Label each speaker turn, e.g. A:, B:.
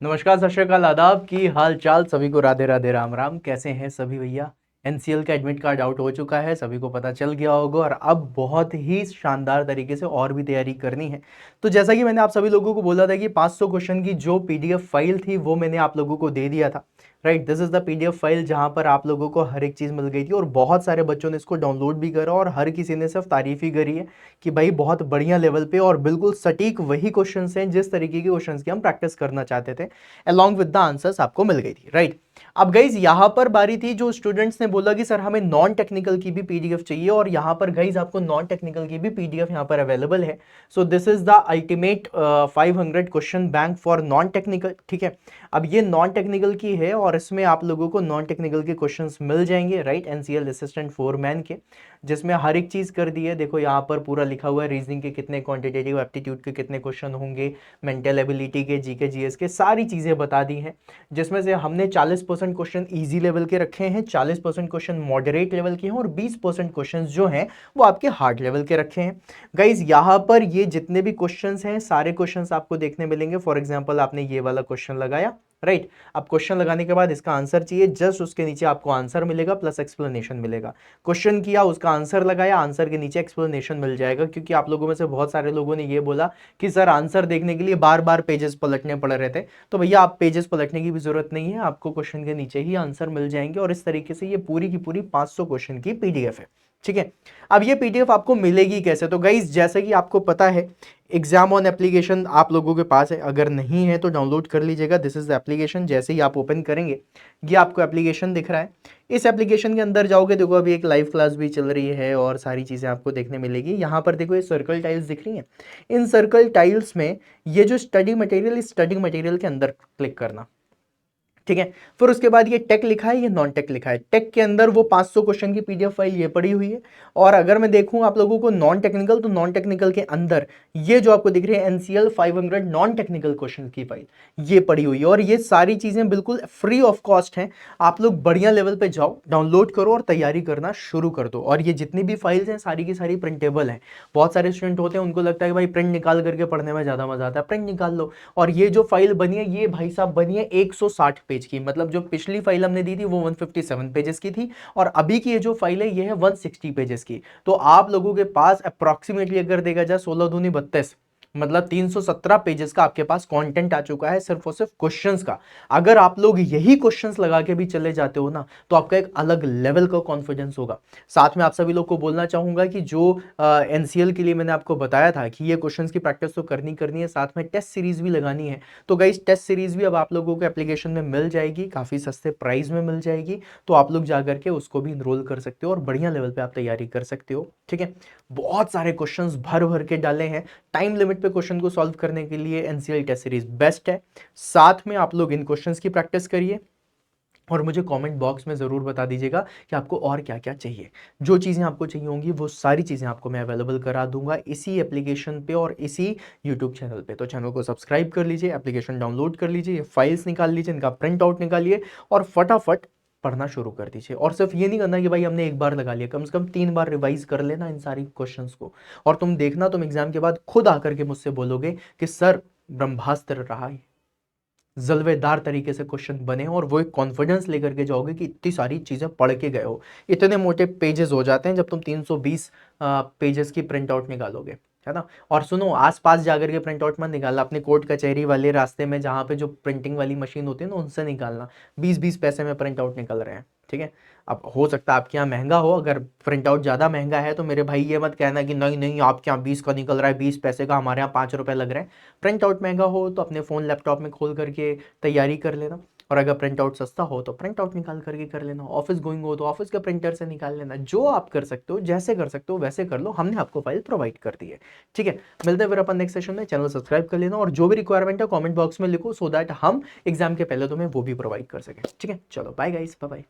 A: नमस्कार, सत श्री अकाल, आदाब। की हाल चाल सभी को, राधे राधे, राम राम। कैसे हैं सभी भैया? एनसीएल का एडमिट कार्ड आउट हो चुका है, सभी को पता चल गया होगा और अब बहुत ही शानदार तरीके से और भी तैयारी करनी है। तो जैसा कि मैंने आप सभी लोगों को बोला था कि 500 क्वेश्चन की जो पीडीएफ फाइल थी वो मैंने आप लोगों को दे दिया था। Right, this is the PDF file जहां पर आप लोगों को हर एक चीज मिल गई थी और बहुत सारे बच्चों ने इसको डाउनलोड भी करा और हर किसी ने सिर्फ तारीफ ही करी है कि भाई बहुत बढ़िया लेवल पे और बिल्कुल सटीक वही क्वेश्चंस हैं जिस तरीके के क्वेश्चंस की हम प्रैक्टिस करना चाहते थे, अलॉन्ग विद द आंसर्स आपको मिल गई थी। राइट, अब गाइज यहां पर बारी थी जो स्टूडेंट्स ने बोला कि सर हमें नॉन टेक्निकल की भी पीडीएफ चाहिए और यहां पर गाइज आपको नॉन टेक्निकल की भी पीडीएफ यहां पर अवेलेबल है। So this is the ultimate 500 question bank for non technical. ठीक है, अब ये नॉन टेक्निकल की है और इसमें आप लोगों को नॉन टेक्निकल के क्वेश्चंस मिल जाएंगे। राइट, एनसीएल असिस्टेंट फोरमैन के, जिसमें हर एक चीज कर दी है। देखो यहाँ पर पूरा लिखा हुआ है, रीजनिंग के कितने, क्वांटिटेटिव एप्टीट्यूड के कितने क्वेश्चन होंगे, मेंटल एबिलिटी के, जीके जीएस के, सारी चीजें बता दी हैं। जिसमें से हमने 40% क्वेश्चन इजी लेवल के रखे हैं, 40% क्वेश्चन मॉडरेट लेवल के हैं और 20% क्वेश्चन जो हैं वो आपके हार्ड लेवल के रखे हैं। गाइज यहाँ पर ये जितने भी क्वेश्चंस हैं सारे क्वेश्चंस आपको देखने मिलेंगे। फॉर एग्जांपल आपने ये वाला क्वेश्चन लगाया, राइट, अब क्वेश्चन लगाने के बाद इसका आंसर चाहिए, जस्ट उसके नीचे आपको आंसर मिलेगा प्लस एक्सप्लेनेशन मिलेगा। क्वेश्चन किया, उसका आंसर लगाया, आंसर के नीचे एक्सप्लेनेशन मिल जाएगा। क्योंकि आप लोगों में से बहुत सारे लोगों ने ये बोला कि सर आंसर देखने के लिए बार बार पेजेस पलटने पड़ रहे थे, तो भैया आप पेजेस पलटने की भी जरूरत नहीं है, आपको क्वेश्चन के नीचे ही आंसर मिल जाएंगे। और इस तरीके से ये पूरी की पूरी 500 क्वेश्चन की पीडीएफ है। ठीक है, अब ये पीडीएफ आपको मिलेगी कैसे? तो गाइज जैसे कि आपको पता है, एग्जाम ऑन एप्लीकेशन आप लोगों के पास है, अगर नहीं है तो डाउनलोड कर लीजिएगा। This is the application. जैसे ही आप ओपन करेंगे ये आपको एप्लीकेशन दिख रहा है। इस एप्लीकेशन के अंदर जाओगे, देखो अभी एक लाइव क्लास भी चल रही है और सारी चीजें आपको देखने मिलेगी। यहाँ पर देखो ये सर्कल टाइल्स दिख रही हैं, इन सर्कल टाइल्स में ये जो स्टडी मटेरियल, इस स्टडी मटेरियल के अंदर क्लिक करना। ठीक है, फिर उसके बाद ये टेक लिखा है, ये नॉन टेक लिखा है। टेक के अंदर वो 500 क्वेश्चन की पीडीएफ फाइल ये पड़ी हुई है। और अगर मैं देखूं आप लोगों को नॉन टेक्निकल, तो नॉन टेक्निकल के अंदर ये जो आपको दिख रही है एनसीएल 500 नॉन टेक्निकल क्वेश्चन की फाइल ये पड़ी हुई है। और ये सारी चीजें बिल्कुल फ्री ऑफ कॉस्ट हैं। आप लोग बढ़िया लेवल पे जाओ, डाउनलोड करो और तैयारी करना शुरू कर दो। और ये जितनी भी फाइल्स हैं सारी की सारी प्रिंटेबल हैं। बहुत सारे स्टूडेंट होते हैं, उनको लगता है कि भाई प्रिंट निकाल करके पढ़ने में ज्यादा मजा आता है, प्रिंट निकाल लो। और ये जो फाइल बनी है ये भाई साहब बनी है 160 पेज की, मतलब जो पिछली फाइल हमने दी थी वो 157 पेजेस की थी और अभी की ये जो फाइल है ये है 160 पेजेस की। तो आप लोगों के पास अप्रोक्सीमेटली अगर देखा जाए 16 दूनी 32, मतलब 317 पेजेस का आपके पास कंटेंट आ चुका है, सिर्फ और सिर्फ क्वेश्चंस का। अगर आप लोग यही क्वेश्चंस लगा के भी चले जाते हो ना, तो आपका एक अलग लेवल का कॉन्फिडेंस होगा। साथ में आप सभी लोग को बोलना चाहूंगा कि जो एनसीएल के लिए मैंने आपको बताया था कि ये क्वेश्चंस की प्रैक्टिस तो करनी है, साथ में टेस्ट सीरीज भी लगानी है। तो गाइस टेस्ट सीरीज भी अब आप लोगों को एप्लीकेशन में मिल जाएगी, काफी सस्ते प्राइस में मिल जाएगी। तो आप लोग जाकर के उसको भी इनरोल कर सकते हो और बढ़िया लेवल पे आप तैयारी कर सकते हो। ठीक है, बहुत सारे क्वेश्चंस भर भर के डाले हैं। टाइम लिमिट पे क्वेश्चन को सॉल्व करने के लिए एनसीएल टेस्ट सीरीज बेस्ट है। साथ में आप लोग इन क्वेश्चंस की प्रैक्टिस करिए और मुझे कमेंट बॉक्स में ज़रूर बता दीजिएगा कि आपको और क्या क्या चाहिए। जो चीज़ें आपको चाहिए होंगी वो सारी चीज़ें आपको मैं अवेलेबल करा दूंगा इसी एप्लीकेशन पे और इसी यूट्यूब चैनल पे। तो चैनल को सब्सक्राइब कर लीजिए, एप्लीकेशन डाउनलोड कर लीजिए, फाइल्स निकाल लीजिए, इनका प्रिंट आउट निकालिए और फटाफट पढ़ना शुरू कर दीजिए। और सिर्फ ये नहीं करना कि भाई हमने एक बार लगा लिया, कम से कम 3 बार रिवाइज कर लेना इन सारी क्वेश्चंस को। और तुम देखना, तुम एग्जाम के बाद खुद आकर के मुझसे बोलोगे कि सर ब्रह्मास्त्र रहा है, जलवेदार तरीके से क्वेश्चन बने और वो एक कॉन्फिडेंस लेकर के जाओगे कि इतनी सारी चीजें पढ़ के गए हो। इतने मोटे पेजेस हो जाते हैं जब तुम 320 पेजेस की प्रिंट आउट निकालोगे, है ना। और सुनो, आसपास जाकर के प्रिंट आउट मत निकालना, अपने कोर्ट कचहरी वाले रास्ते में जहाँ पे जो प्रिंटिंग वाली मशीन होती है ना उनसे निकालना। 20-20 पैसे में प्रिंट आउट निकल रहे हैं। ठीक है, अब हो सकता है आपके यहाँ महंगा हो, अगर प्रिंट आउट ज़्यादा महंगा है तो मेरे भाई ये मत कहना कि नहीं नहीं आपके यहाँ 20 का निकल रहा है, 20 पैसे का, हमारे यहाँ 5 रुपये लग रहे हैं। प्रिंट आउट महंगा हो तो अपने फ़ोन लैपटॉप में खोल करके तैयारी कर लेना, और अगर प्रिंट आउट सस्ता हो तो प्रिंट आउट निकाल करके कर लेना। ऑफिस गोइंग हो तो ऑफिस के प्रिंटर से निकाल लेना। जो आप कर सकते हो, जैसे कर सकते हो वैसे कर लो, हमने आपको फाइल प्रोवाइड कर दी है। ठीक है, मिलते हैं फिर अपन नेक्स्ट सेशन में। चैनल सब्सक्राइब कर लेना और जो भी रिक्वायरमेंट है कमेंट बॉक्स में लिखो, सो दैट हम एग्जाम के पहले तुम्हें वो भी प्रोवाइड कर सकें। ठीक है, चलो बाय गाइस, बाय बाय।